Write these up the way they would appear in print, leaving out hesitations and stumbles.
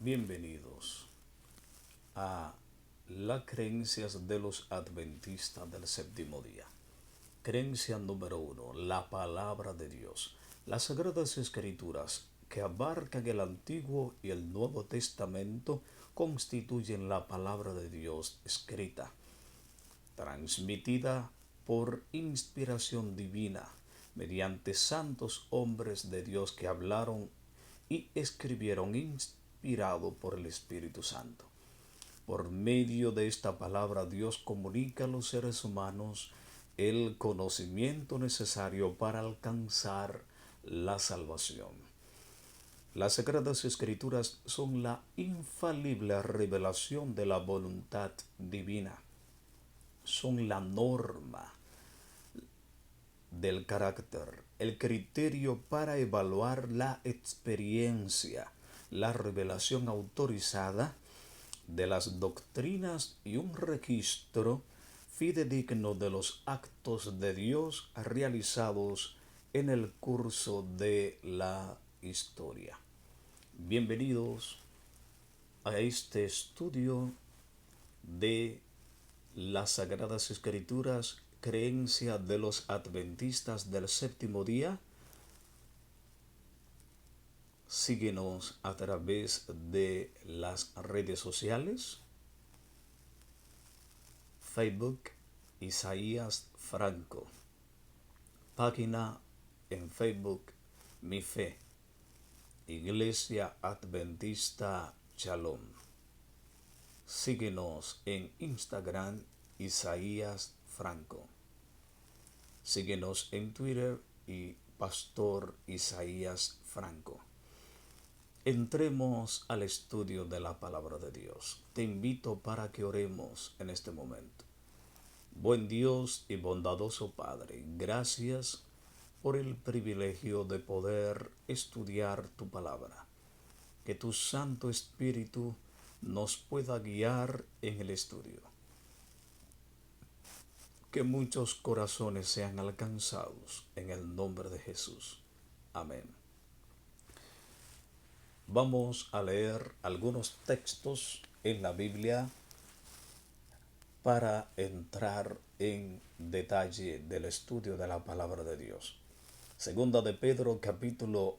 Bienvenidos a las creencias de los adventistas del séptimo día. Creencia número 1, la palabra de Dios. Las Sagradas Escrituras, que abarcan el Antiguo y el Nuevo Testamento, constituyen la palabra de Dios escrita, transmitida por inspiración divina, mediante santos hombres de Dios que hablaron y escribieron inspirado por el Espíritu Santo. Por medio de esta palabra Dios comunica a los seres humanos el conocimiento necesario para alcanzar la salvación. Las Sagradas Escrituras son la infalible revelación de la voluntad divina. Son la norma del carácter, el criterio para evaluar la experiencia, la revelación autorizada de las doctrinas y un registro fidedigno de los actos de Dios realizados en el curso de la historia. Bienvenidos a este estudio de las Sagradas Escrituras, creencia de los adventistas del séptimo día. Síguenos a través de las redes sociales, Facebook, Isaías Franco, página en Facebook, Mi Fe, Iglesia Adventista Shalom. Síguenos en Instagram, Isaías Franco. Síguenos en Twitter y Pastor Isaías Franco. Entremos al estudio de la palabra de Dios. Te invito para que oremos en este momento. Buen Dios y bondadoso Padre, gracias por el privilegio de poder estudiar tu palabra. Que tu Santo Espíritu nos pueda guiar en el estudio. Que muchos corazones sean alcanzados en el nombre de Jesús. Amén. Vamos a leer algunos textos en la Biblia para entrar en detalle del estudio de la palabra de Dios. Segunda de Pedro, capítulo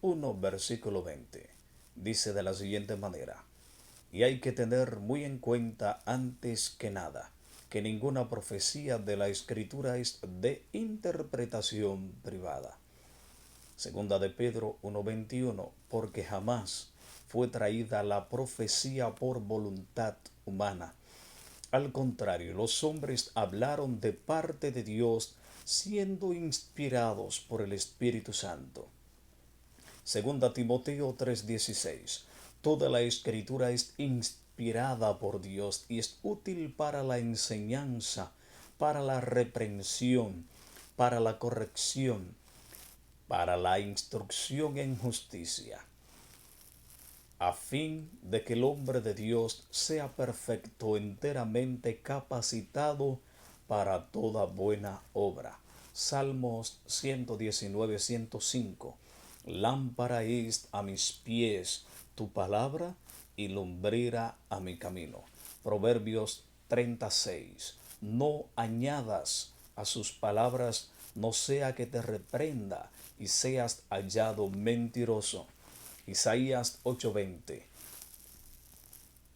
1, versículo 20. Dice de la siguiente manera: y hay que tener muy en cuenta antes que nada que ninguna profecía de la Escritura es de interpretación privada. Segunda de Pedro 1:21, porque jamás fue traída la profecía por voluntad humana. Al contrario, los hombres hablaron de parte de Dios, siendo inspirados por el Espíritu Santo. Segunda Timoteo 3:16, toda la Escritura es inspirada por Dios y es útil para la enseñanza, para la reprensión, para la corrección, para la instrucción en justicia, a fin de que el hombre de Dios sea perfecto, enteramente capacitado para toda buena obra. Salmos 119:105. Lámpara es a mis pies tu palabra y lumbrera a mi camino. Proverbios 36. No añadas a sus palabras, no sea que te reprenda y seas hallado mentiroso. Isaías 8:20.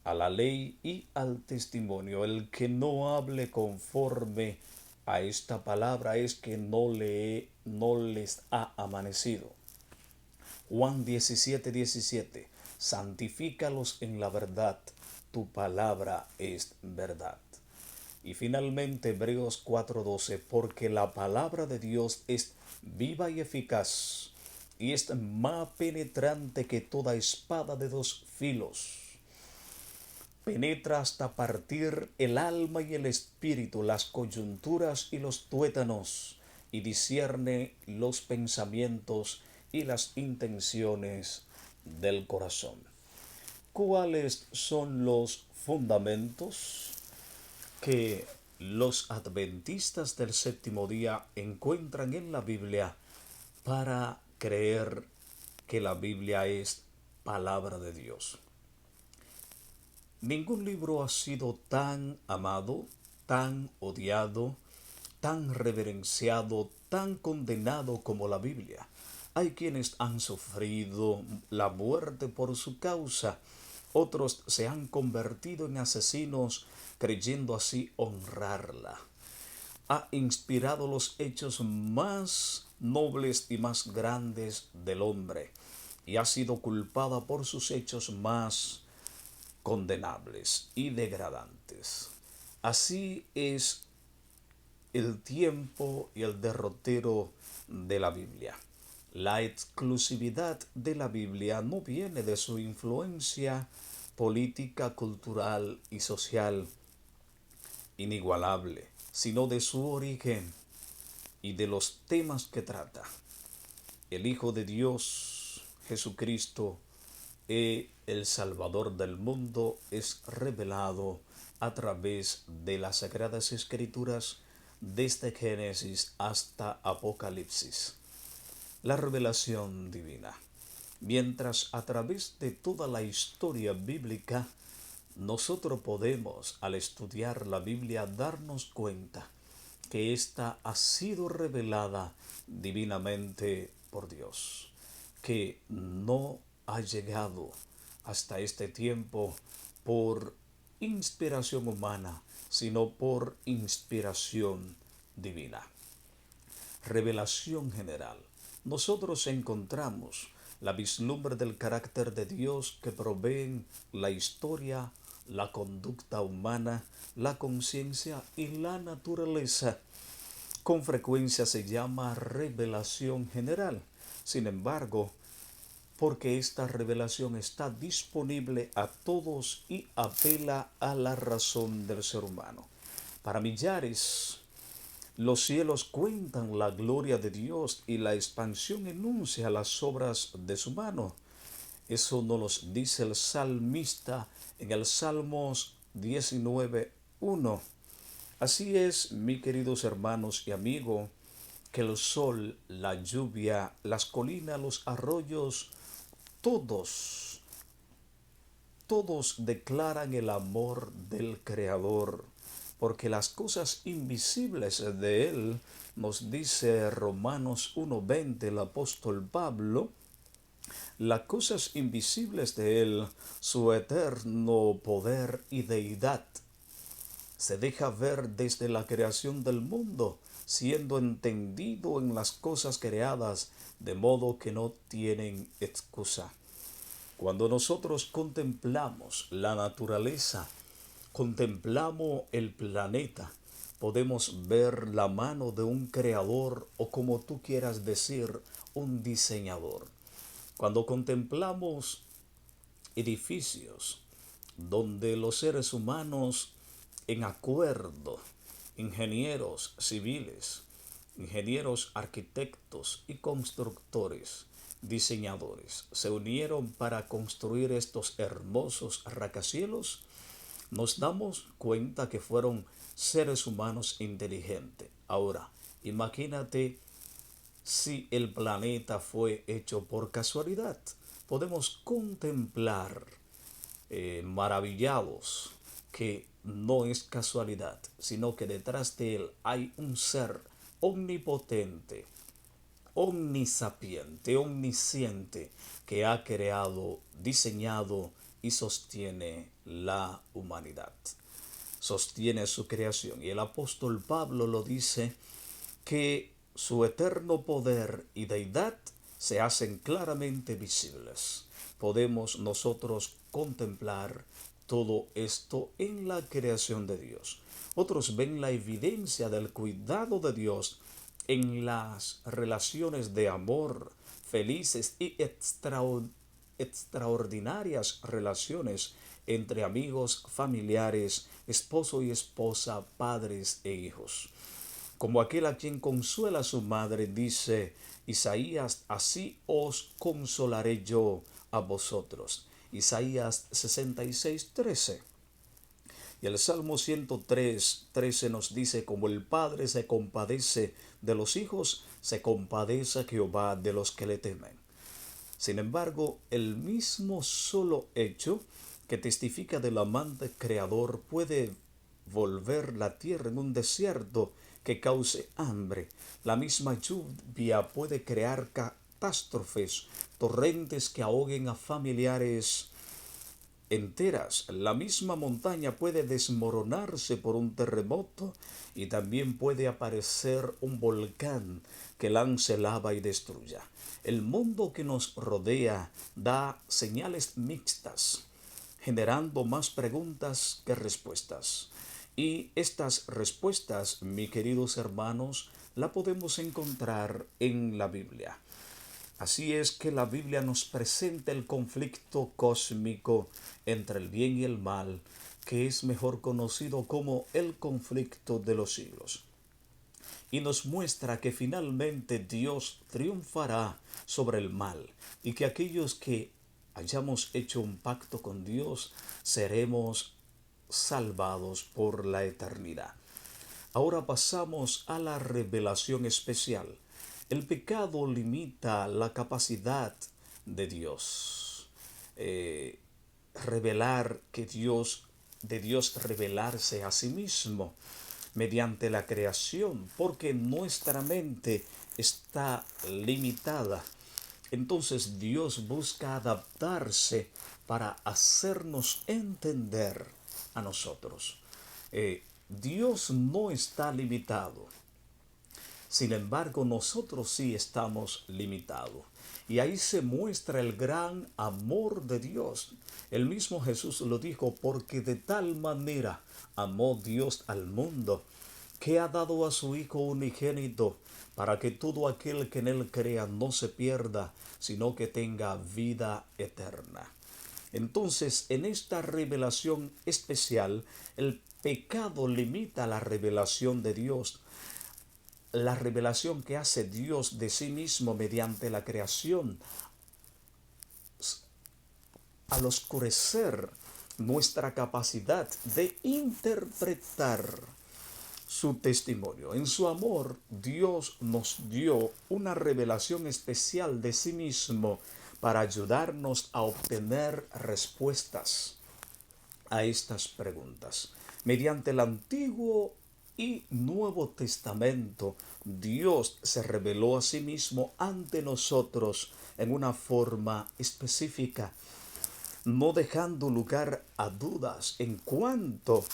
A la ley y al testimonio, el que no hable conforme a esta palabra es que no les ha amanecido. Juan 17:17. Santifícalos en la verdad, tu palabra es verdad. Y finalmente Hebreos 4:12, porque la palabra de Dios es viva y eficaz, y es más penetrante que toda espada de dos filos. Penetra hasta partir el alma y el espíritu, las coyunturas y los tuétanos, y discierne los pensamientos y las intenciones del corazón. ¿Cuáles son los fundamentos que los adventistas del séptimo día encuentran en la Biblia para creer que la Biblia es palabra de Dios. Ningún libro ha sido tan amado, tan odiado, tan reverenciado, tan condenado como la Biblia. Hay quienes han sufrido la muerte por su causa. Otros se han convertido en asesinos creyendo así honrarla. Ha inspirado los hechos más nobles y más grandes del hombre y ha sido culpada por sus hechos más condenables y degradantes. Así es el tiempo y el derrotero de la Biblia. La exclusividad de la Biblia no viene de su influencia política, cultural y social inigualable, sino de su origen y de los temas que trata. El Hijo de Dios, Jesucristo, el Salvador del mundo, es revelado a través de las Sagradas Escrituras desde Génesis hasta Apocalipsis. La revelación divina. Mientras a través de toda la historia bíblica, nosotros podemos, al estudiar la Biblia, darnos cuenta que ésta ha sido revelada divinamente por Dios, que no ha llegado hasta este tiempo por inspiración humana, sino por inspiración divina. Revelación general. Nosotros encontramos la vislumbre del carácter de Dios que proveen la historia, la conducta humana, la conciencia y la naturaleza. Con frecuencia se llama revelación general. Sin embargo, porque esta revelación está disponible a todos y apela a la razón del ser humano. Para millares, los cielos cuentan la gloria de Dios y la expansión enuncia las obras de su mano. Eso nos lo dice el salmista en el Salmos 19:1. Así es, mis queridos hermanos y amigos, que el sol, la lluvia, las colinas, los arroyos, todos, todos declaran el amor del Creador, porque las cosas invisibles de Él, nos dice Romanos 1:20 el apóstol Pablo, las cosas invisibles de Él, su eterno poder y deidad, se deja ver desde la creación del mundo, siendo entendido en las cosas creadas, de modo que no tienen excusa. Cuando nosotros contemplamos la naturaleza, contemplamos el planeta, podemos ver la mano de un creador o, como tú quieras decir, un diseñador. Cuando contemplamos edificios donde los seres humanos, en acuerdo, ingenieros civiles, ingenieros arquitectos y constructores, diseñadores, se unieron para construir estos hermosos rascacielos, nos damos cuenta que fueron seres humanos inteligentes. Ahora, imagínate si el planeta fue hecho por casualidad. Podemos contemplar maravillados que no es casualidad, sino que detrás de él hay un ser omnipotente, omnisapiente, omnisciente, que ha creado, diseñado y sostiene la humanidad. Sostiene su creación. Y el apóstol Pablo lo dice, que su eterno poder y deidad se hacen claramente visibles. Podemos nosotros contemplar todo esto en la creación de Dios. Otros ven la evidencia del cuidado de Dios en las relaciones de amor, felices y extraordinarias relaciones entre amigos, familiares, esposo y esposa, padres e hijos. Como aquel a quien consuela a su madre, dice Isaías, así os consolaré yo a vosotros. Isaías 66:13. Y el Salmo 103:13 nos dice, como el Padre se compadece de los hijos, se compadece Jehová de los que le temen. Sin embargo, el mismo solo hecho que testifica del amante creador puede volver la tierra en un desierto que cause hambre. La misma lluvia puede crear catástrofes, torrentes que ahoguen a familiares enteras. La misma montaña puede desmoronarse por un terremoto y también puede aparecer un volcán que lance lava y destruya. El mundo que nos rodea da señales mixtas, generando más preguntas que respuestas. Y estas respuestas, mis queridos hermanos, la podemos encontrar en la Biblia. Así es que la Biblia nos presenta el conflicto cósmico entre el bien y el mal, que es mejor conocido como el conflicto de los siglos. Y nos muestra que finalmente Dios triunfará sobre el mal y que aquellos que hayamos hecho un pacto con Dios seremos salvados por la eternidad. Ahora pasamos a la revelación especial. El pecado limita la capacidad de Dios. Revelar que de Dios revelarse a sí mismo mediante la creación, porque nuestra mente está limitada. Entonces Dios busca adaptarse para hacernos entender a nosotros. Dios no está limitado. Sin embargo, nosotros sí estamos limitados. Y ahí se muestra el gran amor de Dios. El mismo Jesús lo dijo, porque de tal manera amó Dios al mundo, que ha dado a su Hijo unigénito, para que todo aquel que en él crea no se pierda, sino que tenga vida eterna. Entonces, en esta revelación especial, el pecado limita la revelación de Dios, la revelación que hace Dios de sí mismo mediante la creación. Al oscurecer nuestra capacidad de interpretar su testimonio. En su amor, Dios nos dio una revelación especial de sí mismo para ayudarnos a obtener respuestas a estas preguntas. Mediante el Antiguo y Nuevo Testamento, Dios se reveló a sí mismo ante nosotros en una forma específica, no dejando lugar a dudas en cuanto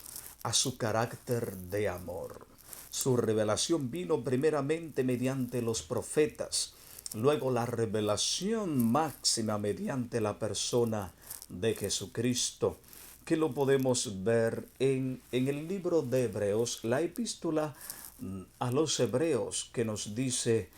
a su carácter de amor. Su revelación vino primeramente mediante los profetas, luego la revelación máxima mediante la persona de Jesucristo, que lo podemos ver en el libro de Hebreos, la epístola a los Hebreos, que nos dice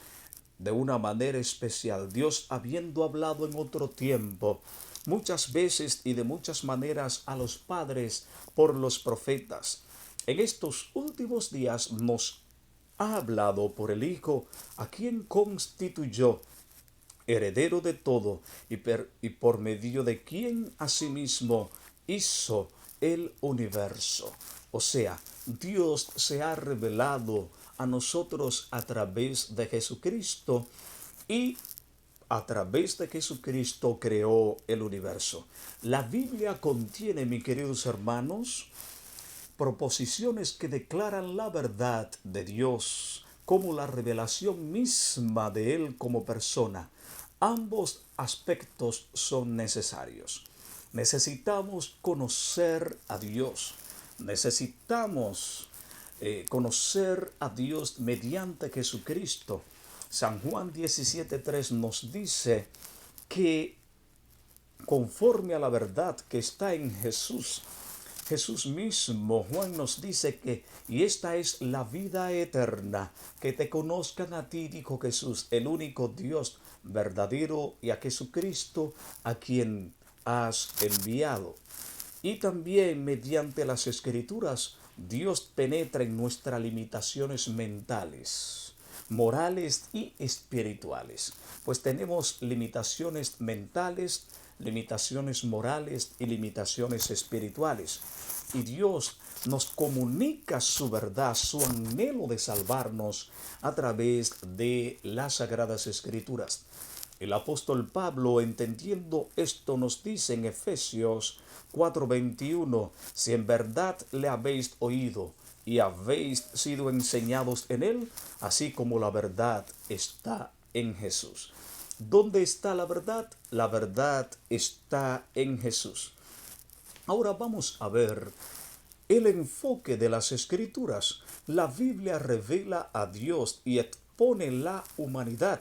de una manera especial, Dios habiendo hablado en otro tiempo, muchas veces y de muchas maneras a los padres por los profetas, en estos últimos días nos ha hablado por el Hijo, a quien constituyó heredero de todo y por medio de quien asimismo hizo el universo. O sea, Dios se ha revelado a nosotros a través de Jesucristo y a través de Jesucristo creó el universo. La Biblia contiene, mis queridos hermanos, proposiciones que declaran la verdad de Dios como la revelación misma de Él como persona. Ambos aspectos son necesarios. Necesitamos conocer a Dios. Necesitamos conocer a Dios mediante Jesucristo. San Juan 17:3 nos dice que conforme a la verdad que está en Jesús, Jesús mismo, Juan nos dice que, y esta es la vida eterna, que te conozcan a ti, dijo Jesús, el único Dios verdadero, y a Jesucristo, a quien has enviado. Y también mediante las Escrituras, Dios penetra en nuestras limitaciones mentales, morales y espirituales. Pues tenemos limitaciones mentales, limitaciones morales y limitaciones espirituales. Y Dios nos comunica su verdad, su anhelo de salvarnos a través de las Sagradas Escrituras. El apóstol Pablo, entendiendo esto, nos dice en Efesios 4:21, si en verdad le habéis oído y habéis sido enseñados en él, así como la verdad está en Jesús. ¿Dónde está la verdad? La verdad está en Jesús. Ahora vamos a ver el enfoque de las Escrituras. La Biblia revela a Dios y expone la humanidad,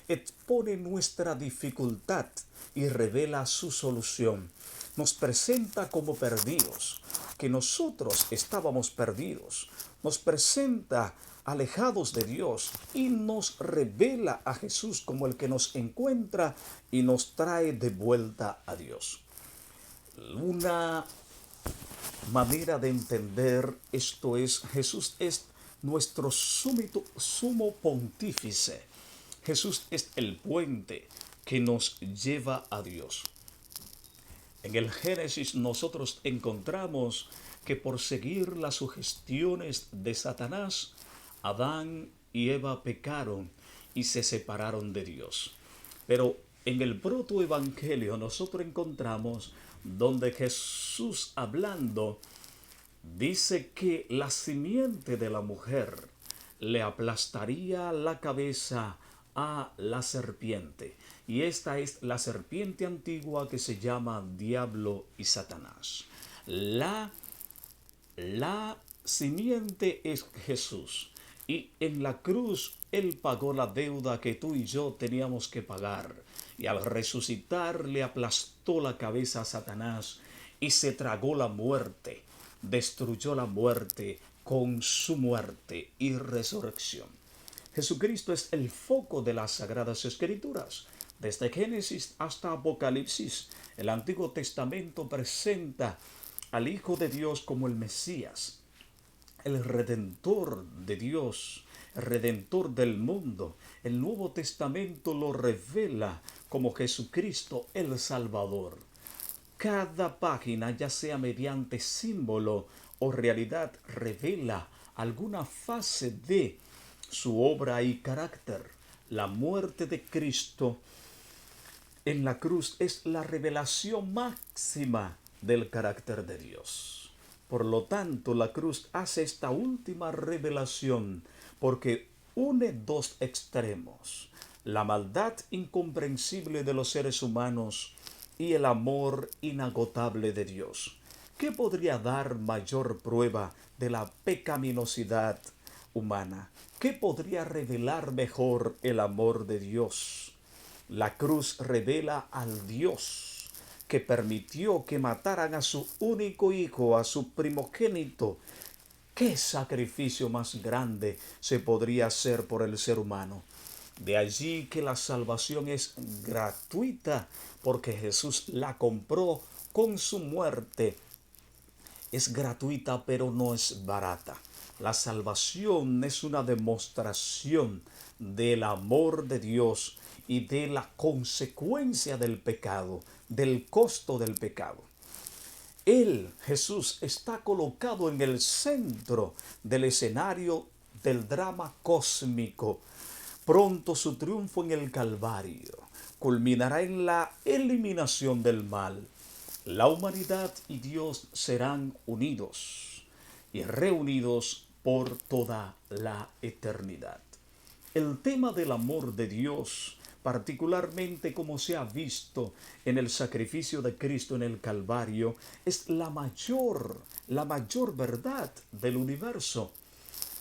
expone nuestra dificultad y revela su solución. Nos presenta como perdidos, que nosotros estábamos perdidos. Nos presenta alejados de Dios y nos revela a Jesús como el que nos encuentra y nos trae de vuelta a Dios. Una manera de entender esto es: Jesús es nuestro sumo pontífice. Jesús es el puente que nos lleva a Dios. En el Génesis nosotros encontramos que por seguir las sugestiones de Satanás, Adán y Eva pecaron y se separaron de Dios. Pero en el protoevangelio nosotros encontramos donde Jesús, hablando, dice que la simiente de la mujer le aplastaría la cabeza a la serpiente. Y esta es la serpiente antigua que se llama Diablo y Satanás. La simiente es Jesús. Y en la cruz Él pagó la deuda que tú y yo teníamos que pagar. Y al resucitar le aplastó la cabeza a Satanás y se tragó la muerte. Destruyó la muerte con su muerte y resurrección. Jesucristo es el foco de las Sagradas Escrituras. Desde Génesis hasta Apocalipsis, el Antiguo Testamento presenta al Hijo de Dios como el Mesías, el Redentor de Dios, el Redentor del mundo. El Nuevo Testamento lo revela como Jesucristo el Salvador. Cada página, ya sea mediante símbolo o realidad, revela alguna fase de su obra y carácter. La muerte de Cristo en la cruz es la revelación máxima del carácter de Dios. Por lo tanto, la cruz hace esta última revelación porque une dos extremos: la maldad incomprensible de los seres humanos y el amor inagotable de Dios. ¿Qué podría dar mayor prueba de la pecaminosidad humana? ¿Qué podría revelar mejor el amor de Dios? La cruz revela al Dios que permitió que mataran a su único hijo, a su primogénito. ¿Qué sacrificio más grande se podría hacer por el ser humano? De allí que la salvación es gratuita, porque Jesús la compró con su muerte. Es gratuita, pero no es barata. La salvación es una demostración del amor de Dios y de la consecuencia del pecado, del costo del pecado. Él, Jesús, está colocado en el centro del escenario del drama cósmico. Pronto su triunfo en el Calvario culminará en la eliminación del mal. La humanidad y Dios serán unidos y reunidos por toda la eternidad. El tema del amor de Dios, particularmente como se ha visto en el sacrificio de Cristo en el Calvario, es la mayor verdad del universo.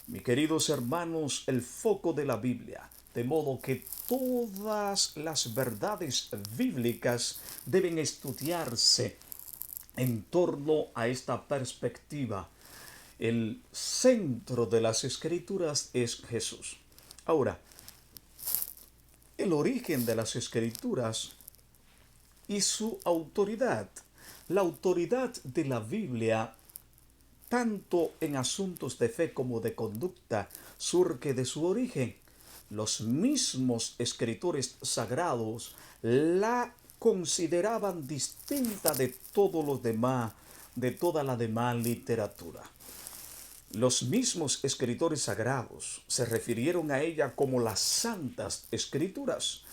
Mis queridos hermanos, el foco de la Biblia, de modo que todas las verdades bíblicas deben estudiarse en torno a esta perspectiva. El centro de las Escrituras es Jesús. Ahora, el origen de las Escrituras y su autoridad. La autoridad de la Biblia, tanto en asuntos de fe como de conducta, surge de su origen. Los mismos escritores sagrados la consideraban distinta de todos los demás, de toda la demás literatura. Los mismos escritores sagrados se refirieron a ella como las santas escrituras.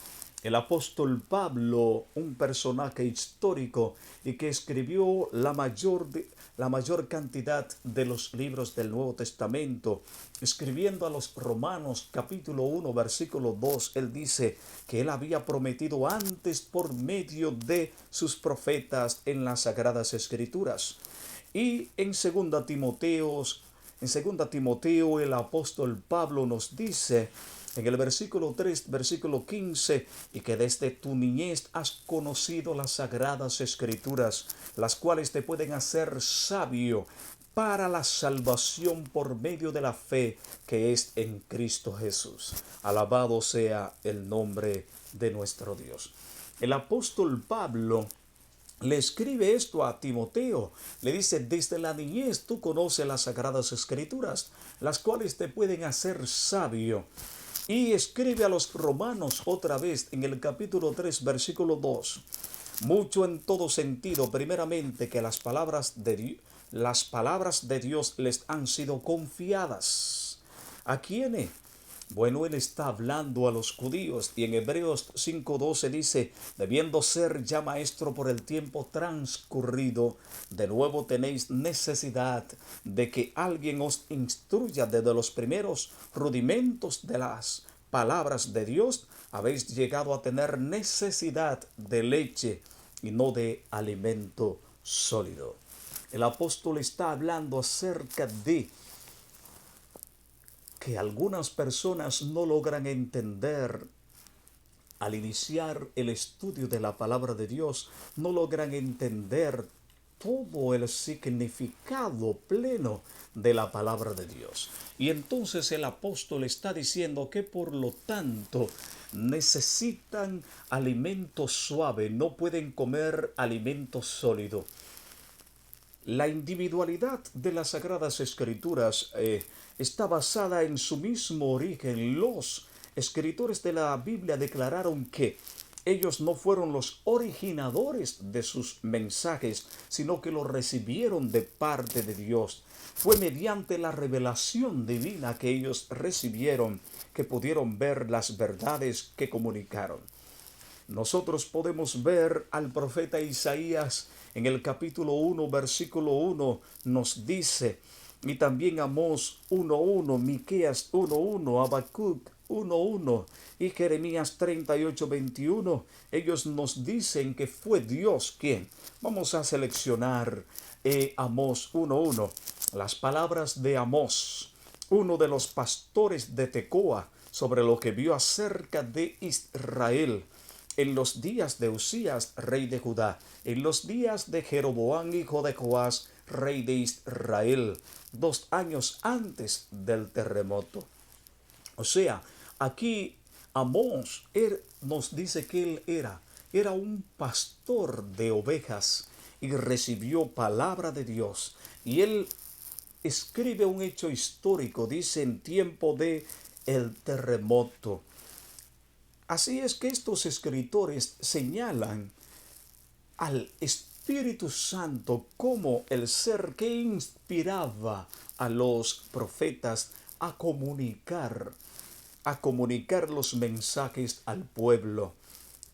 El apóstol Pablo, un personaje histórico y que escribió la mayor cantidad de los libros del Nuevo Testamento, escribiendo a los Romanos capítulo 1 versículo 2, él dice que él había prometido antes por medio de sus profetas en las Sagradas Escrituras. Y en segunda Timoteo el apóstol Pablo nos dice en el versículo 3, versículo 15, y que desde tu niñez has conocido las sagradas escrituras, las cuales te pueden hacer sabio para la salvación por medio de la fe que es en Cristo Jesús. Alabado sea el nombre de nuestro Dios. El apóstol Pablo le escribe esto a Timoteo. Le dice, desde la niñez tú conoces las sagradas escrituras, las cuales te pueden hacer sabio. Y escribe a los romanos otra vez en el capítulo 3, versículo 2. Mucho en todo sentido, primeramente que las palabras de Dios les han sido confiadas. ¿A quiénes? Bueno, él está hablando a los judíos y en Hebreos 5:12 dice, debiendo ser ya maestro por el tiempo transcurrido, de nuevo tenéis necesidad de que alguien os instruya desde los primeros rudimentos de las palabras de Dios. Habéis llegado a tener necesidad de leche y no de alimento sólido. El apóstol está hablando acerca de que algunas personas no logran entender al iniciar el estudio de la palabra de Dios, no logran entender todo el significado pleno de la palabra de Dios. Y entonces el apóstol está diciendo que por lo tanto necesitan alimento suave, no pueden comer alimento sólido. La individualidad de las Sagradas Escrituras está basada en su mismo origen. Los escritores de la Biblia declararon que ellos no fueron los originadores de sus mensajes, sino que los recibieron de parte de Dios. Fue mediante la revelación divina que ellos recibieron que pudieron ver las verdades que comunicaron. Nosotros podemos ver al profeta Isaías en el capítulo 1, versículo 1, nos dice, y también Amós 1:1, Miqueas 1:1, Habacuc 1:1 y Jeremías 38:21. Ellos nos dicen que fue Dios quien. Vamos a seleccionar Amós 1:1. Las palabras de Amós, uno de los pastores de Tecoa, sobre lo que vio acerca de Israel en los días de Usías, rey de Judá, en los días de Jeroboam, hijo de Joás, rey de Israel, 2 años antes del terremoto. O sea, aquí Amós nos dice que él era un pastor de ovejas y recibió palabra de Dios. Y él escribe un hecho histórico, dice en tiempo de el terremoto. Así es que estos escritores señalan al Espíritu Santo como el ser que inspiraba a los profetas a comunicar los mensajes al pueblo.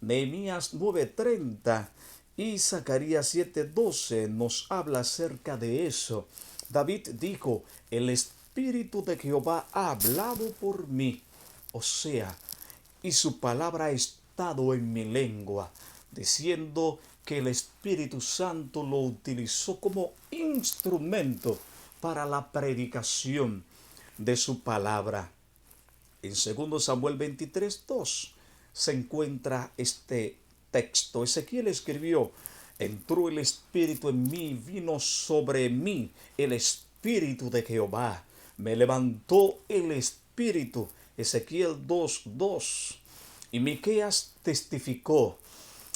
Nehemías 9:30 y Zacarías 7:12 nos habla acerca de eso. David dijo, el Espíritu de Jehová ha hablado por mí. O sea, y su palabra ha estado en mi lengua, diciendo que el Espíritu Santo lo utilizó como instrumento para la predicación de su palabra. En 2 Samuel 23:2 se encuentra este texto. Ezequiel escribió, entró el Espíritu en mí, vino sobre mí el Espíritu de Jehová. Me levantó el Espíritu. Ezequiel 2:2. Y Miqueas testificó,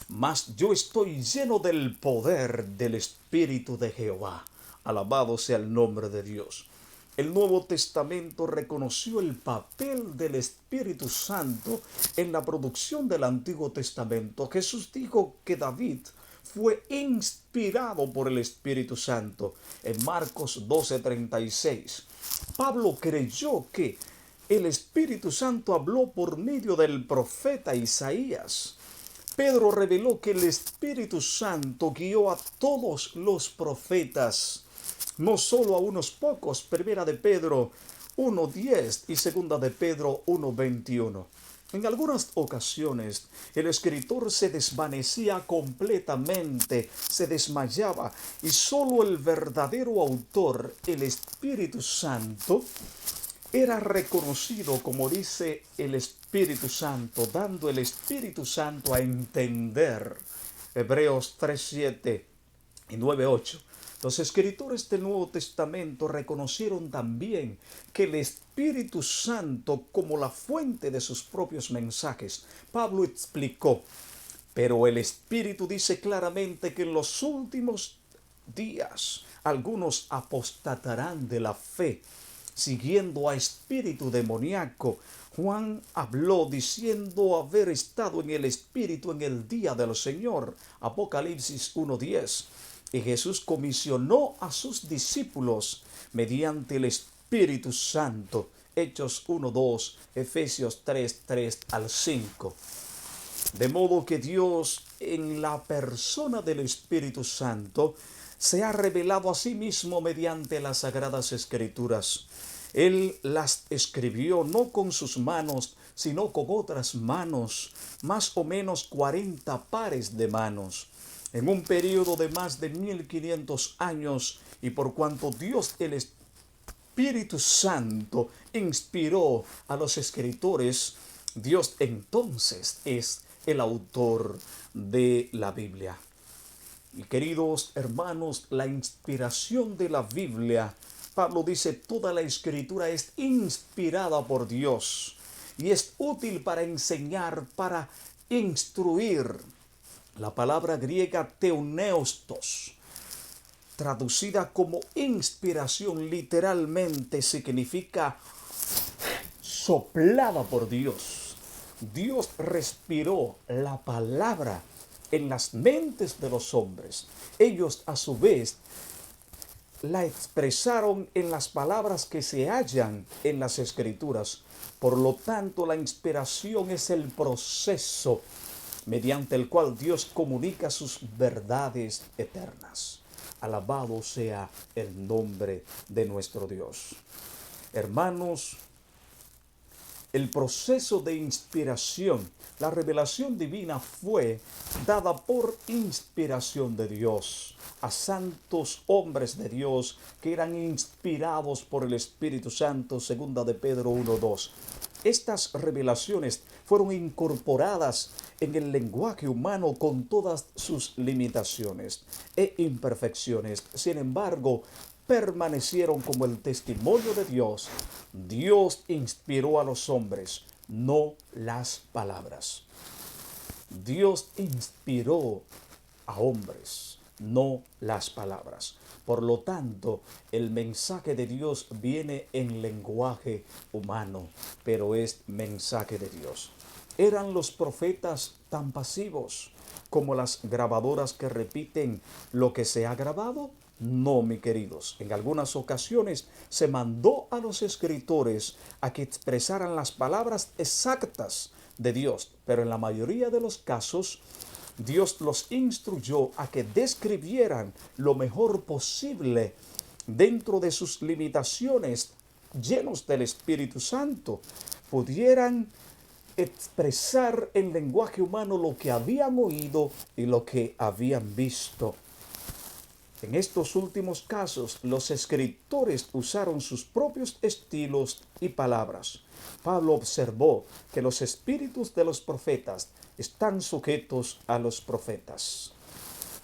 mas yo estoy lleno del poder del Espíritu de Jehová. Alabado sea el nombre de Dios. El Nuevo Testamento reconoció el papel del Espíritu Santo en la producción del Antiguo Testamento. Jesús dijo que David fue inspirado por el Espíritu Santo en Marcos 12:36. Pablo creyó que el Espíritu Santo habló por medio del profeta Isaías. Pedro reveló que el Espíritu Santo guió a todos los profetas, no solo a unos pocos. Primera de Pedro 1:10 y segunda de Pedro 1:21. En algunas ocasiones el escritor se desvanecía completamente, se desmayaba, y solo el verdadero autor, el Espíritu Santo, era reconocido, como dice el Espíritu Santo, dando el Espíritu Santo a entender. Hebreos 3:7 y 9:8. Los escritores del Nuevo Testamento reconocieron también que el Espíritu Santo como la fuente de sus propios mensajes. Pablo explicó, pero el Espíritu dice claramente que en los últimos días algunos apostatarán de la fe, siguiendo a espíritu demoníaco. Juan habló diciendo haber estado en el Espíritu en el día del Señor. Apocalipsis 1:10. Y Jesús comisionó a sus discípulos mediante el Espíritu Santo. Hechos 1:2, Efesios 3:3 al 5. De modo que Dios, en la persona del Espíritu Santo, se ha revelado a sí mismo mediante las Sagradas Escrituras. Él las escribió no con sus manos, sino con otras manos, más o menos 40 pares de manos, en un periodo de más de 1500 años, y por cuanto Dios el Espíritu Santo inspiró a los escritores, Dios entonces es el autor de la Biblia. Y queridos hermanos, la inspiración de la Biblia, Pablo dice, toda la escritura es inspirada por Dios y es útil para enseñar, para instruir. La palabra griega teoneustos, traducida como inspiración, literalmente significa soplada por Dios. Dios respiró la palabra en las mentes de los hombres. Ellos a su vez la expresaron en las palabras que se hallan en las Escrituras. Por lo tanto, la inspiración es el proceso mediante el cual Dios comunica sus verdades eternas. Alabado sea el nombre de nuestro Dios. Hermanos, el proceso de inspiración, la revelación divina fue dada por inspiración de Dios a santos hombres de Dios que eran inspirados por el Espíritu Santo, segunda de Pedro 1:2. Estas revelaciones fueron incorporadas en el lenguaje humano con todas sus limitaciones e imperfecciones. Sin embargo, permanecieron como el testimonio de Dios. Dios inspiró a los hombres, no las palabras. Dios inspiró a hombres, no las palabras. Por lo tanto, el mensaje de Dios viene en lenguaje humano, pero es mensaje de Dios. ¿Eran los profetas tan pasivos como las grabadoras que repiten lo que se ha grabado? No, mis queridos. En algunas ocasiones se mandó a los escritores a que expresaran las palabras exactas de Dios, pero en la mayoría de los casos Dios los instruyó a que describieran lo mejor posible dentro de sus limitaciones, llenos del Espíritu Santo, pudieran expresar en lenguaje humano lo que habían oído y lo que habían visto. En estos últimos casos, los escritores usaron sus propios estilos y palabras. Pablo observó que los espíritus de los profetas están sujetos a los profetas.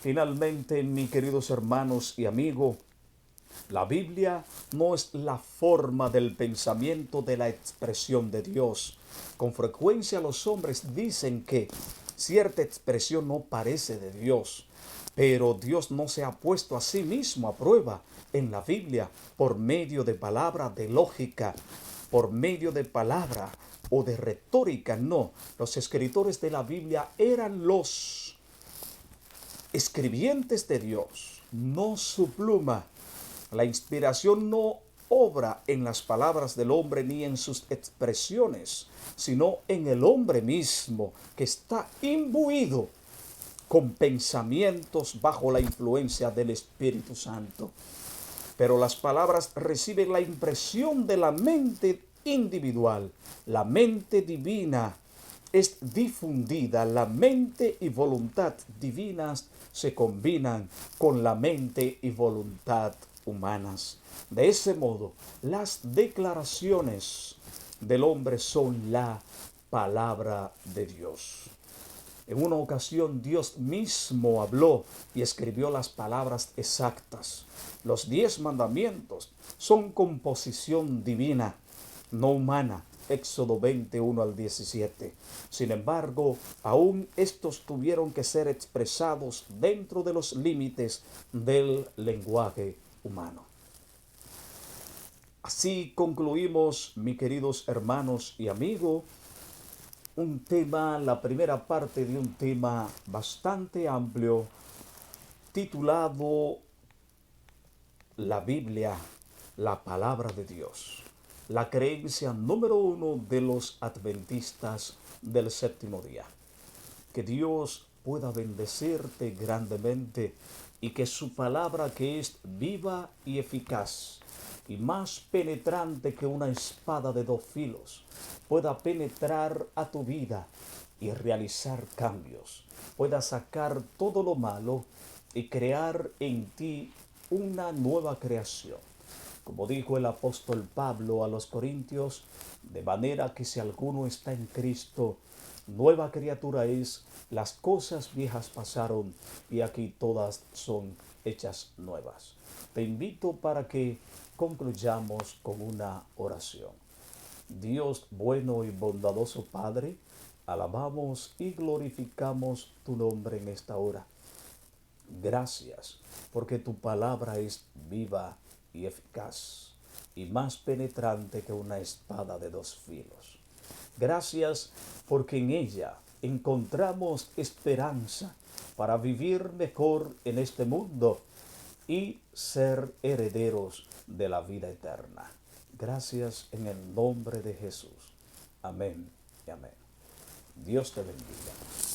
Finalmente, mis queridos hermanos y amigos, la Biblia no es la forma del pensamiento de la expresión de Dios. Con frecuencia los hombres dicen que cierta expresión no parece de Dios, pero Dios no se ha puesto a sí mismo a prueba en la Biblia por medio de palabra, de lógica, por medio de palabra o de retórica. No, los escritores de la Biblia eran los escribientes de Dios, no su pluma. La inspiración no obra en las palabras del hombre ni en sus expresiones, sino en el hombre mismo, que está imbuido con pensamientos bajo la influencia del Espíritu Santo. Pero las palabras reciben la impresión de la mente individual. La mente divina es difundida. La mente y voluntad divinas se combinan con la mente y voluntad humanas. De ese modo, las declaraciones del hombre son la palabra de Dios. En una ocasión Dios mismo habló y escribió las palabras exactas. Los 10 mandamientos son composición divina, no humana. Éxodo 21 al 17. Sin embargo, aún estos tuvieron que ser expresados dentro de los límites del lenguaje humano. Así concluimos, mis queridos hermanos y amigos, la primera parte de un tema bastante amplio titulado La Biblia, la palabra de Dios, la creencia número 1 de los adventistas del séptimo día. Que Dios pueda bendecirte grandemente y que su palabra, que es viva y eficaz y más penetrante que una espada de 2 filos, pueda penetrar a tu vida y realizar cambios, pueda sacar todo lo malo y crear en ti una nueva creación. Como dijo el apóstol Pablo a los Corintios, de manera que si alguno está en Cristo, nueva criatura es, las cosas viejas pasaron y aquí todas son hechas nuevas. Te invito para que concluyamos con una oración. Dios bueno y bondadoso Padre, alabamos y glorificamos tu nombre en esta hora. Gracias, porque tu palabra es viva y eficaz y más penetrante que una espada de 2 filos. Gracias, porque en ella encontramos esperanza para vivir mejor en este mundo y ser herederos de la vida eterna. Gracias en el nombre de Jesús. Amén y amén. Dios te bendiga.